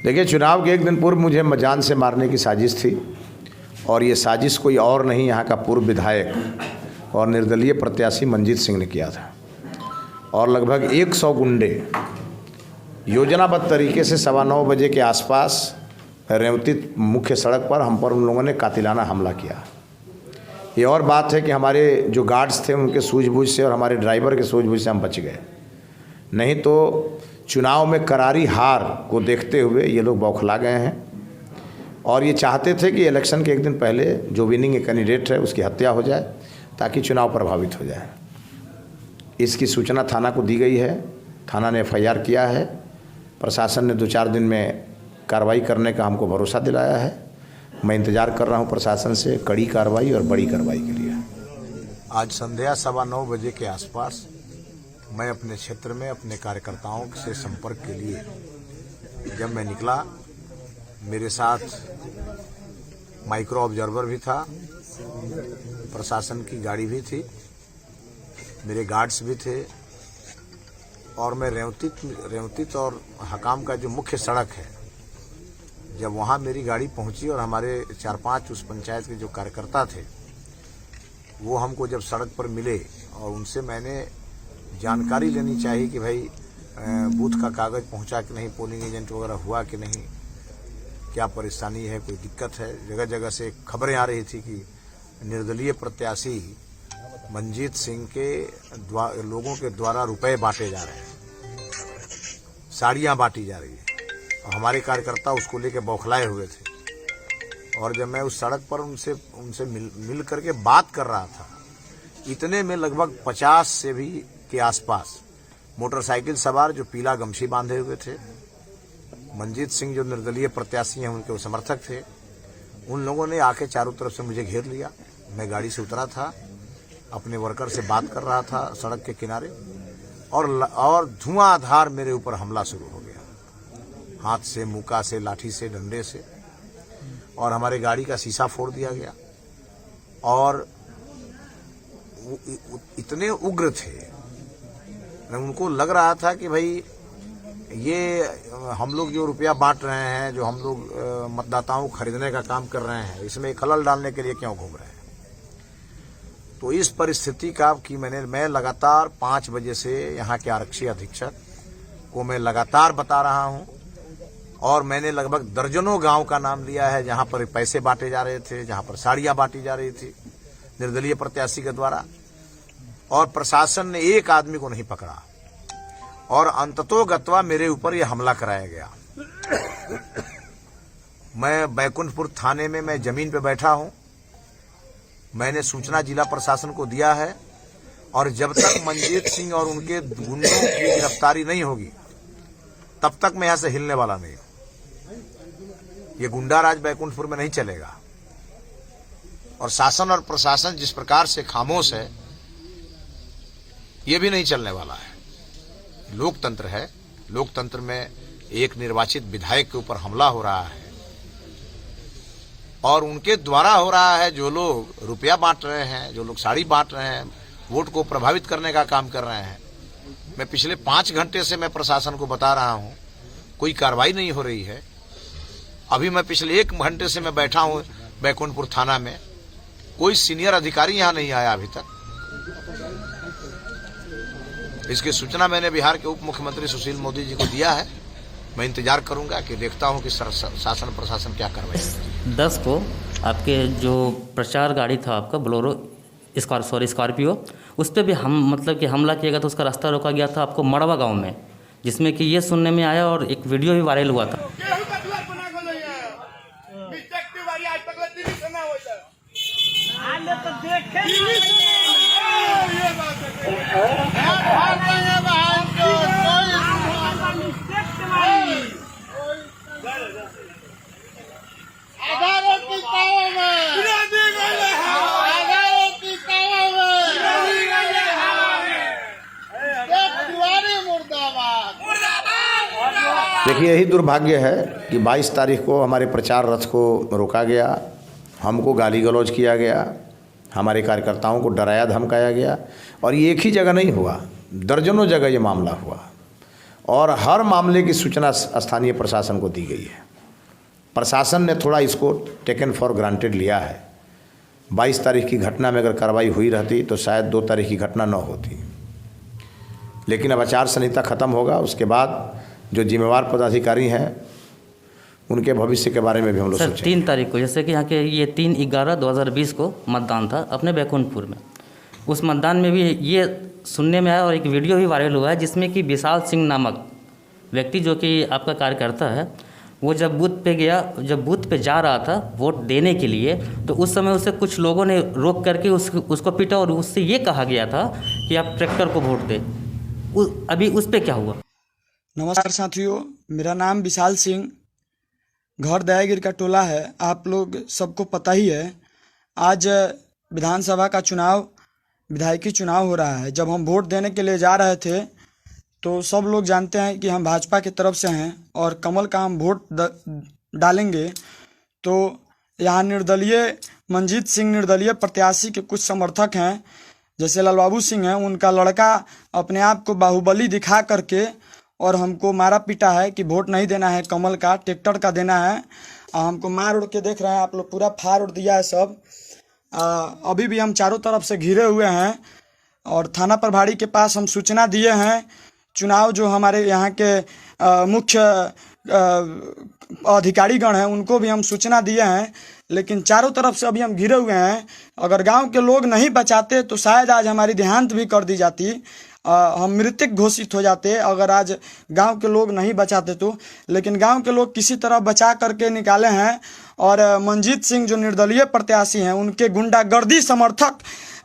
देखिए, चुनाव के एक दिन पूर्व मुझे जान से मारने की साजिश थी और ये साजिश कोई और नहीं, यहाँ का पूर्व विधायक और निर्दलीय प्रत्याशी मंजीत सिंह ने किया था। और लगभग 100 गुंडे योजनाबद्ध तरीके से 9:15 बजे के आसपास रेवती मुख्य सड़क पर हम पर उन लोगों ने कातिलाना हमला किया। ये और बात है कि हमारे जो गार्ड्स थे उनके सूझबूझ से और हमारे ड्राइवर के सूझबूझ से हम बच गए, नहीं तो चुनाव में करारी हार को देखते हुए ये लोग बौखला गए हैं और ये चाहते थे कि इलेक्शन के एक दिन पहले जो विनिंग कैंडिडेट है उसकी हत्या हो जाए ताकि चुनाव प्रभावित हो जाए। इसकी सूचना थाना को दी गई है, थाना ने FIR किया है, प्रशासन ने 2-4 दिन में कार्रवाई करने का हमको भरोसा दिलाया है। मैं इंतज़ार कर रहा हूं प्रशासन से कड़ी कार्रवाई और बड़ी कार्रवाई के लिए। आज संध्या 9:15 बजे के आसपास मैं अपने क्षेत्र में अपने कार्यकर्ताओं से संपर्क के लिए जब मैं निकला, मेरे साथ माइक्रो ऑब्जर्वर भी था, प्रशासन की गाड़ी भी थी, मेरे गार्ड्स भी थे और मैं रेवती और हकाम का जो मुख्य सड़क है, जब वहाँ मेरी गाड़ी पहुँची और हमारे 4-5 उस पंचायत के जो कार्यकर्ता थे वो हमको जब सड़क पर मिले और उनसे मैंने जानकारी लेनी चाहिए कि भाई बूथ का कागज़ पहुंचा कि नहीं, पोलिंग एजेंट वगैरह हुआ कि नहीं, क्या परेशानी है, कोई दिक्कत है। जगह जगह से खबरें आ रही थी कि निर्दलीय प्रत्याशी मंजीत सिंह के लोगों के द्वारा रुपए बांटे जा रहे हैं, साड़ियां बांटी जा रही है और हमारे कार्यकर्ता उसको लेके बौखलाए हुए थे। और जब मैं उस सड़क पर उनसे मिल करके बात कर रहा था, इतने में लगभग 50 से भी के आसपास मोटरसाइकिल सवार जो पीला गमछी बांधे हुए थे, मंजीत सिंह जो निर्दलीय प्रत्याशी हैं उनके वो समर्थक थे, उन लोगों ने आके चारों तरफ से मुझे घेर लिया। मैं गाड़ी से उतरा था, अपने वर्कर से बात कर रहा था सड़क के किनारे और धुआंधार मेरे ऊपर हमला शुरू हो गया, हाथ से, मुक्का से, लाठी से, डंडे से, और हमारे गाड़ी का शीशा फोड़ दिया गया। और इतने उग्र थे, उनको लग रहा था कि भाई ये हम लोग जो रुपया बांट रहे हैं, जो हम लोग मतदाताओं को खरीदने का काम कर रहे हैं, इसमें खलल डालने के लिए क्यों घूम रहे हैं। तो इस परिस्थिति का कि मैं लगातार 5 बजे से यहाँ के आरक्षी अधीक्षक को मैं लगातार बता रहा हूँ और मैंने लगभग दर्जनों गांव का नाम लिया है जहाँ पर पैसे बांटे जा रहे थे, जहाँ पर साड़ियाँ बांटी जा रही थी निर्दलीय प्रत्याशी के द्वारा, और प्रशासन ने एक आदमी को नहीं पकड़ा और अंततोगत्वा मेरे ऊपर यह हमला कराया गया। मैं बैकुंठपुर थाने में मैं जमीन पे बैठा हूं, मैंने सूचना जिला प्रशासन को दिया है और जब तक मंजीत सिंह और उनके गुंडों की गिरफ्तारी नहीं होगी तब तक मैं यहां से हिलने वाला नहीं हूं। ये गुंडा राज बैकुंठपुर में नहीं चलेगा और शासन और प्रशासन जिस प्रकार से खामोश है ये भी नहीं चलने वाला है। लोकतंत्र है, लोकतंत्र में एक निर्वाचित विधायक के ऊपर हमला हो रहा है और उनके द्वारा हो रहा है। जो लोग रुपया बांट रहे हैं, जो लोग साड़ी बांट रहे हैं, वोट को प्रभावित करने का काम कर रहे हैं। मैं पिछले 5 घंटे से मैं प्रशासन को बता रहा हूं, कोई कार्रवाई नहीं हो रही है। अभी मैं पिछले 1 घंटे से मैं बैठा हूं बैकुंठपुर थाना में, कोई सीनियर अधिकारी यहां नहीं आया अभी तक। इसकी सूचना मैंने बिहार के उप मुख्यमंत्री सुशील मोदी जी को दिया है। मैं इंतजार करूंगा कि देखता हूं कि शासन प्रशासन क्या कार्रवाई करता है। 10 को आपके जो प्रचार गाड़ी था आपका बोलेरो स्कॉर्पियो, उस पर भी हम मतलब कि हमला किया गया था, उसका रास्ता रोका गया था आपको मड़वा गांव में, जिसमें कि ये सुनने में आया और एक वीडियो भी वायरल हुआ था। देखिए, यही दुर्भाग्य है कि 22 तारीख को हमारे प्रचार रथ को रोका गया, हमको गाली गलौज किया गया, हमारे कार्यकर्ताओं को डराया धमकाया गया। और ये एक ही जगह नहीं हुआ, दर्जनों जगह ये मामला हुआ और हर मामले की सूचना स्थानीय प्रशासन को दी गई है। प्रशासन ने थोड़ा इसको टेकन फॉर ग्रांटेड लिया है। 22 तारीख की घटना में अगर कार्रवाई हुई रहती तो शायद 2 तारीख की घटना न होती, लेकिन अब आचार संहिता ख़त्म होगा, उसके बाद जो जिम्मेवार पदाधिकारी हैं उनके भविष्य के बारे में भी हम लोग सोचेंगे। 3 तारीख को, जैसे कि यहाँ के ये 3/11/2020 को मतदान था अपने बैकुंठपुर में। उस मतदान में भी ये सुनने में आया और एक वीडियो भी वायरल हुआ है जिसमें कि विशाल सिंह नामक व्यक्ति जो कि आपका कार्यकर्ता है, वो जब बूथ पे जा रहा था वोट देने के लिए, तो उस समय उसे कुछ लोगों ने रोक करके उसको पीटा और उससे ये कहा गया था कि आप ट्रैक्टर को वोट दें। अभी उस पर क्या हुआ? नमस्कार साथियों, मेरा नाम विशाल सिंह, घर दयागिर का टोला है। आप लोग सबको पता ही है, आज विधानसभा का चुनाव, विधायकी चुनाव हो रहा है। जब हम वोट देने के लिए जा रहे थे तो सब लोग जानते हैं कि हम भाजपा की तरफ से हैं और कमल का हम वोट डालेंगे। तो यहाँ निर्दलीय मंजीत सिंह, निर्दलीय प्रत्याशी के कुछ समर्थक हैं, जैसे लालबाबू सिंह हैं, उनका लड़का अपने आप को बाहुबली दिखा करके और हमको मारा पीटा है कि वोट नहीं देना है कमल का, ट्रैक्टर का देना है। हमको मार उड़ के देख रहे हैं आप लोग, पूरा फाड़ उड़ दिया है सब। अभी भी हम चारों तरफ से घिरे हुए हैं और थाना प्रभारी के पास हम सूचना दिए हैं। चुनाव जो हमारे यहाँ के मुख्य अधिकारीगण हैं उनको भी हम सूचना दिए हैं, लेकिन चारों तरफ से अभी हम घिरे हुए हैं। अगर गांव के लोग नहीं बचाते तो शायद आज हमारी देहांत भी कर दी जाती, हम मृतक घोषित हो जाते अगर आज गांव के लोग नहीं बचाते तो। लेकिन गांव के लोग किसी तरह बचा करके निकाले हैं और मंजीत सिंह जो निर्दलीय प्रत्याशी हैं उनके गुंडागर्दी समर्थक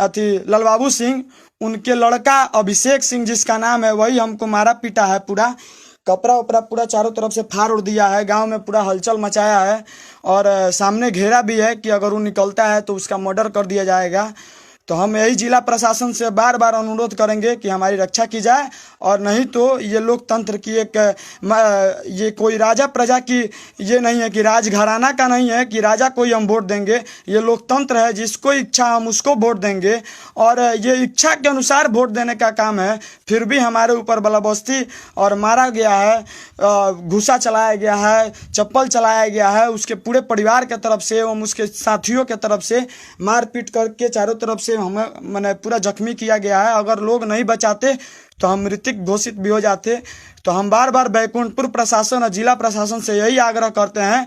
लालबाबू सिंह, उनके लड़का अभिषेक सिंह जिसका नाम है, वही हमको मारा पीटा है, पूरा कपड़ा उपड़ा पूरा चारों तरफ से फाड़ उड़ दिया है, गांव में पूरा हलचल मचाया है और सामने घेरा भी है कि अगर वो निकलता है तो उसका मर्डर कर दिया जाएगा। तो हम यही जिला प्रशासन से बार बार अनुरोध करेंगे कि हमारी रक्षा की जाए, और नहीं तो ये लोकतंत्र की ये कोई राजा प्रजा की ये नहीं है कि राजघराना का नहीं है कि राजा कोई हम वोट देंगे। ये लोकतंत्र है, जिसको इच्छा हम उसको वोट देंगे और ये इच्छा के अनुसार वोट देने का काम है। फिर भी हमारे ऊपर बलाबस्ती और मारा गया है, घुसा चलाया गया है, चप्पल चलाया गया है, उसके पूरे परिवार के तरफ से एवं उसके साथियों के तरफ से मारपीट करके चारों तरफ से हमें मैंने पूरा जख्मी किया गया है। अगर लोग नहीं बचाते तो हम मृतक घोषित भी हो जाते। तो हम बार बार बैकुंठपुर प्रशासन और जिला प्रशासन से यही आग्रह करते हैं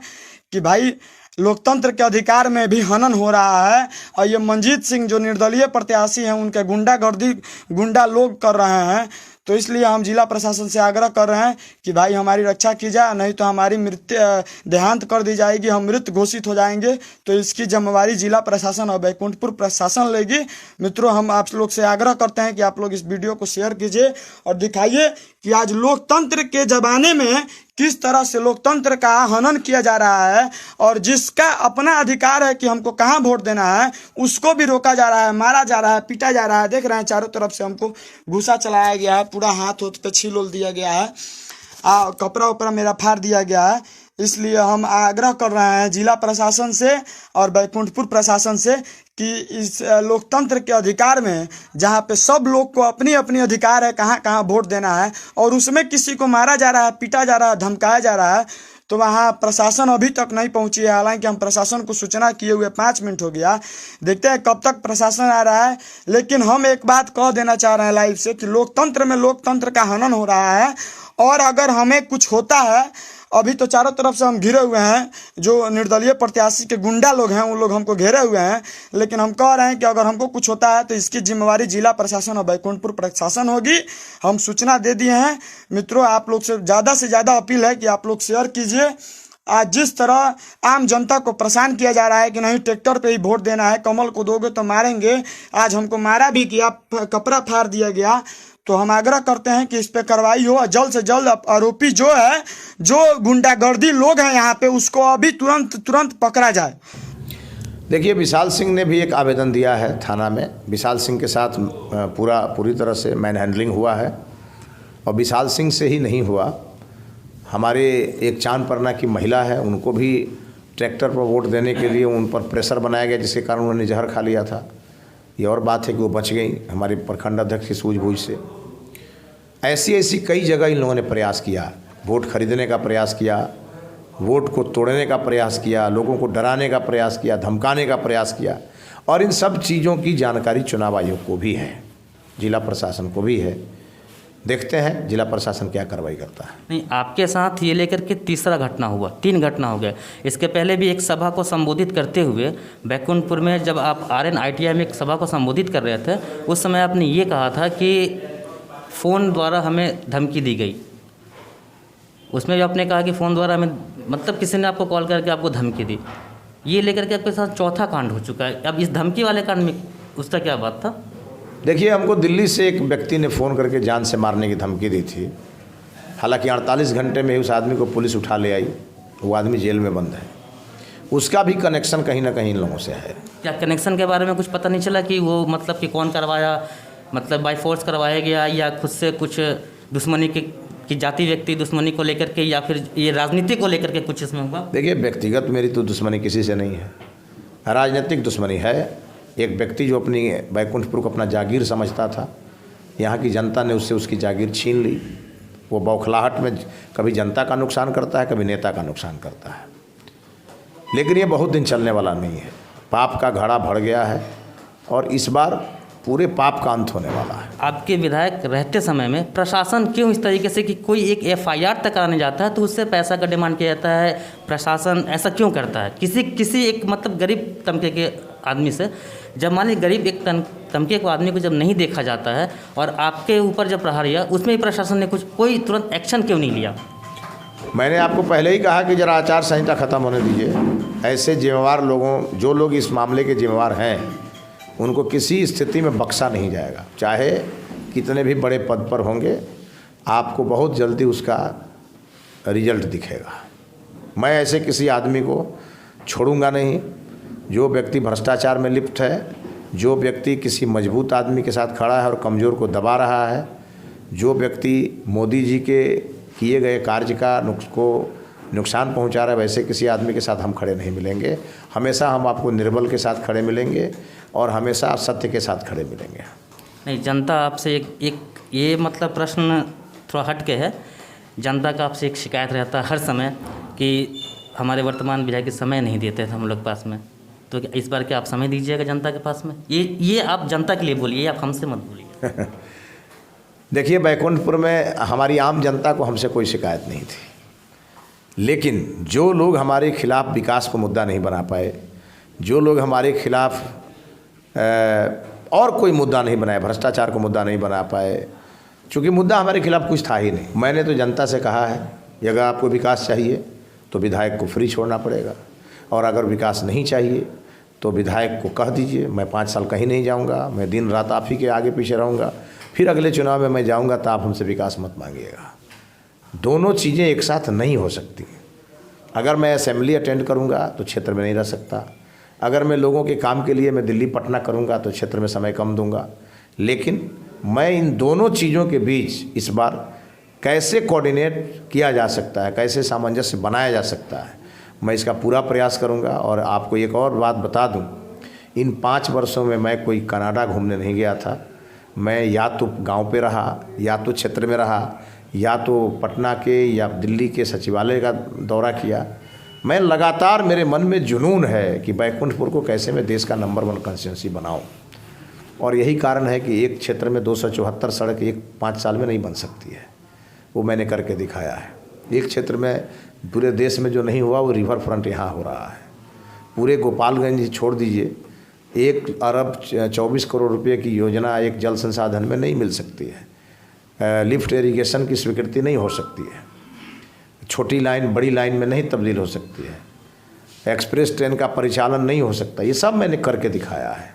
कि भाई लोकतंत्र के अधिकार में भी हनन हो रहा है और ये मंजीत सिंह जो निर्दलीय प्रत्याशी हैं उनके गुंडा लोग कर रहे हैं। तो इसलिए हम जिला प्रशासन से आग्रह कर रहे हैं कि भाई हमारी रक्षा की जाए, नहीं तो हमारी देहांत कर दी जाएगी, हम मृत घोषित हो जाएंगे। तो इसकी जिम्मेवारी जिला प्रशासन और बैकुंठपुर प्रशासन लेगी। मित्रों, हम आप लोग से आग्रह करते हैं कि आप लोग इस वीडियो को शेयर कीजिए और दिखाइए कि आज लोकतंत्र के ज़माने में किस तरह से लोकतंत्र का हनन किया जा रहा है और जिसका अपना अधिकार है कि हमको कहाँ वोट देना है उसको भी रोका जा रहा है, मारा जा रहा है, पीटा जा रहा है। देख रहे हैं चारों तरफ से हमको घुसा चलाया गया है, पूरा हाथ पे छील उल दिया गया है, कपड़ा उपड़ा मेरा फाड़ दिया गया है। इसलिए हम आग्रह कर रहे हैं जिला प्रशासन से और बैकुंठपुर प्रशासन से कि इस लोकतंत्र के अधिकार में, जहाँ पे सब लोग को अपनी अपनी अधिकार है कहाँ कहाँ वोट देना है, और उसमें किसी को मारा जा रहा है, पीटा जा रहा है, धमकाया जा रहा है, तो वहाँ प्रशासन अभी तक नहीं पहुँची है। हालांकि हम प्रशासन को सूचना किए हुए 5 मिनट हो गया, देखते हैं कब तक प्रशासन आ रहा है। लेकिन हम एक बात कह देना चाह रहे हैं लाइव से कि लोकतंत्र में लोकतंत्र का हनन हो रहा है और अगर हमें कुछ होता है, अभी तो चारों तरफ से हम घिरे हुए हैं, जो निर्दलीय प्रत्याशी के गुंडा लोग हैं वो लोग हमको घेरे हुए हैं, लेकिन हम कह रहे हैं कि अगर हमको कुछ होता है तो इसकी जिम्मेवारी जिला प्रशासन और बैकुंठपुर प्रशासन होगी। हम सूचना दे दिए हैं। मित्रों, आप लोग से ज़्यादा अपील है कि आप लोग शेयर कीजिए। आज जिस तरह आम जनता को परेशान किया जा रहा है कि नहीं ट्रैक्टर पे ही वोट देना है, कमल को दोगे तो मारेंगे, आज हमको मारा भी किया, कपड़ा फाड़ दिया गया। तो हम आग्रह करते हैं कि इस पे कार्रवाई हो, जल्द से जल्द आरोपी जो है, जो गुंडागर्दी लोग हैं यहाँ पे, उसको अभी तुरंत पकड़ा जाए। देखिए, विशाल सिंह ने भी एक आवेदन दिया है थाना में। विशाल सिंह के साथ पूरी तरह से मैन हैंडलिंग हुआ है और विशाल सिंह से ही नहीं हुआ, हमारे एक चांदपरना की महिला है, उनको भी ट्रैक्टर पर वोट देने के लिए उन पर प्रेशर बनाया गया, जिसके कारण उन्होंने जहर खा लिया था। ये और बात है कि वो बच गई हमारे प्रखंड अध्यक्ष की सूझबूझ से। ऐसी ऐसी कई जगह इन लोगों ने प्रयास किया, वोट खरीदने का प्रयास किया, वोट को तोड़ने का प्रयास किया, लोगों को डराने का प्रयास किया, धमकाने का प्रयास किया। और इन सब चीज़ों की जानकारी चुनाव आयोग को भी है, जिला प्रशासन को भी है। देखते हैं जिला प्रशासन क्या कार्रवाई करता है। नहीं, आपके साथ ये लेकर के तीसरा घटना हुआ, 3 घटना हो गया। इसके पहले भी एक सभा को संबोधित करते हुए बैकुंठपुर में जब आप RN ITI में एक सभा को संबोधित कर रहे थे, उस समय आपने ये कहा था कि फ़ोन द्वारा हमें धमकी दी गई। उसमें भी आपने कहा कि फ़ोन द्वारा हमें, मतलब किसी ने आपको कॉल करके आपको धमकी दी। ये लेकर के आपके साथ चौथा कांड हो चुका है। अब इस धमकी वाले कांड में उसका क्या बात था? देखिए, हमको दिल्ली से एक व्यक्ति ने फ़ोन करके जान से मारने की धमकी दी थी। हालांकि 48 घंटे में उस आदमी को पुलिस उठा ले आई, वो आदमी जेल में बंद है। उसका भी कनेक्शन कहीं ना कहीं इन लोगों से है। क्या कनेक्शन के बारे में कुछ पता नहीं चला कि वो मतलब कि कौन करवाया, मतलब बाय फोर्स करवाया गया या खुद से कुछ दुश्मनी की जाति व्यक्ति दुश्मनी को लेकर के, या फिर ये राजनीति को लेकर के कुछ इसमें हुआ? देखिए, व्यक्तिगत मेरी तो दुश्मनी किसी से नहीं है, राजनीतिक दुश्मनी है। एक व्यक्ति जो अपनी बैकुंठपुर को अपना जागीर समझता था, यहाँ की जनता ने उससे उसकी जागीर छीन ली। वो बौखलाहट में कभी जनता का नुकसान करता है, कभी नेता का नुकसान करता है। लेकिन ये बहुत दिन चलने वाला नहीं है। पाप का घड़ा भर गया है और इस बार पूरे पाप का अंत होने वाला है। आपके विधायक रहते समय में प्रशासन क्यों इस तरीके से कि कोई एक FIR तक कराने जाता है तो उससे पैसा का डिमांड किया जाता है? प्रशासन ऐसा क्यों करता है किसी एक मतलब गरीब तबके के आदमी से? जब मान लीजिए गरीब एक तबके को आदमी को जब नहीं देखा जाता है और आपके ऊपर जब प्रहार किया, उसमें भी प्रशासन ने कोई तुरंत एक्शन क्यों नहीं लिया? मैंने आपको पहले ही कहा कि जरा आचार संहिता ख़त्म होने दीजिए। ऐसे जिम्मेवार लोगों, जो लोग इस मामले के जिम्मेवार हैं, उनको किसी स्थिति में बख्शा नहीं जाएगा, चाहे कितने भी बड़े पद पर होंगे। आपको बहुत जल्दी उसका रिजल्ट दिखेगा। मैं ऐसे किसी आदमी को छोड़ूंगा नहीं। जो व्यक्ति भ्रष्टाचार में लिप्त है, जो व्यक्ति किसी मजबूत आदमी के साथ खड़ा है और कमज़ोर को दबा रहा है, जो व्यक्ति मोदी जी के किए गए कार्य का नुकसान पहुंचा रहा है, वैसे किसी आदमी के साथ हम खड़े नहीं मिलेंगे। हमेशा हम आपको निर्बल के साथ खड़े मिलेंगे और हमेशा सत्य के साथ खड़े मिलेंगे। नहीं, जनता आपसे एक ये मतलब प्रश्न थोड़ा हट के है। जनता का आपसे एक शिकायत रहता है हर समय कि हमारे वर्तमान विधायक समय नहीं देते थे हम लोग पास में, तो इस बार क्या आप समय दीजिएगा जनता के पास में? ये आप जनता के लिए बोलिए, आप हमसे मत बोलिए। देखिए, बैकुंठपुर में हमारी आम जनता को हमसे कोई शिकायत नहीं थी, लेकिन जो लोग हमारे खिलाफ विकास को मुद्दा नहीं बना पाए, जो लोग हमारे खिलाफ और कोई मुद्दा नहीं बनाए, भ्रष्टाचार को मुद्दा नहीं बना पाए, चूँकि मुद्दा हमारे खिलाफ कुछ था ही नहीं। मैंने तो जनता से कहा है कि अगर आपको विकास चाहिए तो विधायक को फ्री छोड़ना पड़ेगा, और अगर विकास नहीं चाहिए तो विधायक को कह दीजिए मैं 5 साल कहीं नहीं जाऊंगा, मैं दिन रात आप ही के आगे पीछे रहूंगा, फिर अगले चुनाव में मैं जाऊंगा तो आप हमसे विकास मत मांगिएगा। दोनों चीज़ें एक साथ नहीं हो सकती। अगर मैं असेंबली अटेंड करूंगा तो क्षेत्र में नहीं रह सकता, अगर मैं लोगों के काम के लिए मैं दिल्ली पटना करूंगा तो क्षेत्र में समय कम दूंगा। लेकिन मैं इन दोनों चीज़ों के बीच इस बार कैसे कोऑर्डिनेट किया जा सकता है, कैसे सामंजस्य बनाया जा सकता है, मैं इसका पूरा प्रयास करूंगा। और आपको एक और बात बता दूं, इन 5 वर्षों में मैं कोई कनाडा घूमने नहीं गया था। मैं या तो गांव पे रहा, या तो क्षेत्र में रहा, या तो पटना के या दिल्ली के सचिवालय का दौरा किया। मैं लगातार, मेरे मन में जुनून है कि बैकुंठपुर को कैसे मैं देश का नंबर 1 कंस्टिट्यूंसी बनाऊं। और यही कारण है कि एक क्षेत्र में 274 सड़क 5 साल में नहीं बन सकती है, वो मैंने करके दिखाया है। एक क्षेत्र में पूरे देश में जो नहीं हुआ वो रिवर फ्रंट यहाँ हो रहा है। पूरे गोपालगंज छोड़ दीजिए, 1 अरब 24 करोड़ रुपए की योजना एक जल संसाधन में नहीं मिल सकती है। लिफ्ट इरिगेशन की स्वीकृति नहीं हो सकती है। छोटी लाइन बड़ी लाइन में नहीं तब्दील हो सकती है। एक्सप्रेस ट्रेन का परिचालन नहीं हो सकता। ये सब मैंने करके दिखाया है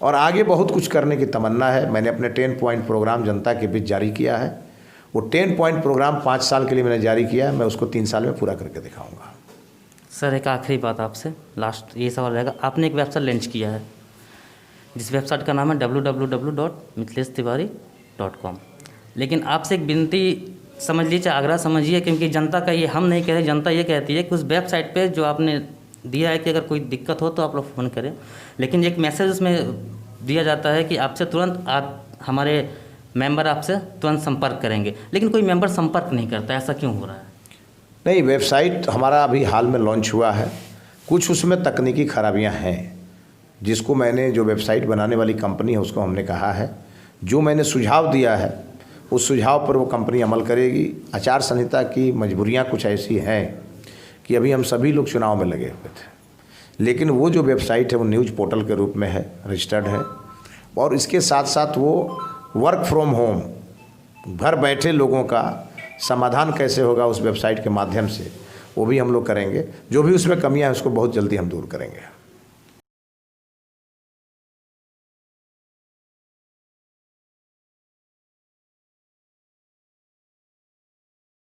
और आगे बहुत कुछ करने की तमन्ना है। मैंने अपने 10 पॉइंट प्रोग्राम जनता के बीच जारी किया है। वो 10 पॉइंट प्रोग्राम 5 साल के लिए मैंने जारी किया है, मैं उसको 3 साल में पूरा करके दिखाऊंगा। सर, एक आखिरी बात आपसे, लास्ट ये सवाल रहेगा। आपने एक वेबसाइट लॉन्च किया है जिस वेबसाइट का नाम है www.mithleshtiwari.com। लेकिन आपसे एक विनती समझ लीजिए, आग्रह समझिए, क्योंकि जनता का ये हम नहीं कह रहे, जनता ये कहती है कि उस वेबसाइट पे जो आपने दिया है कि अगर कोई दिक्कत हो तो आप लोग फ़ोन करें, लेकिन एक मैसेज उसमें दिया जाता है कि आपसे तुरंत आप हमारे मेंबर आपसे तुरंत संपर्क करेंगे, लेकिन कोई मेंबर संपर्क नहीं करता, ऐसा क्यों हो रहा है? नहीं, वेबसाइट हमारा अभी हाल में लॉन्च हुआ है, कुछ उसमें तकनीकी खराबियां हैं, जिसको मैंने जो वेबसाइट बनाने वाली कंपनी है उसको हमने कहा है, जो मैंने सुझाव दिया है उस सुझाव पर वो कंपनी अमल करेगी। आचार संहिता की मजबूरियां कुछ ऐसी हैं कि अभी हम सभी लोग चुनाव में लगे हुए थे, लेकिन वो जो वेबसाइट है वो न्यूज़ पोर्टल के रूप में है, रजिस्टर्ड है, और इसके साथ साथ वो वर्क फ्रॉम होम, घर बैठे लोगों का समाधान कैसे होगा उस वेबसाइट के माध्यम से, वो भी हम लोग करेंगे। जो भी उसमें कमियां हैं उसको बहुत जल्दी हम दूर करेंगे।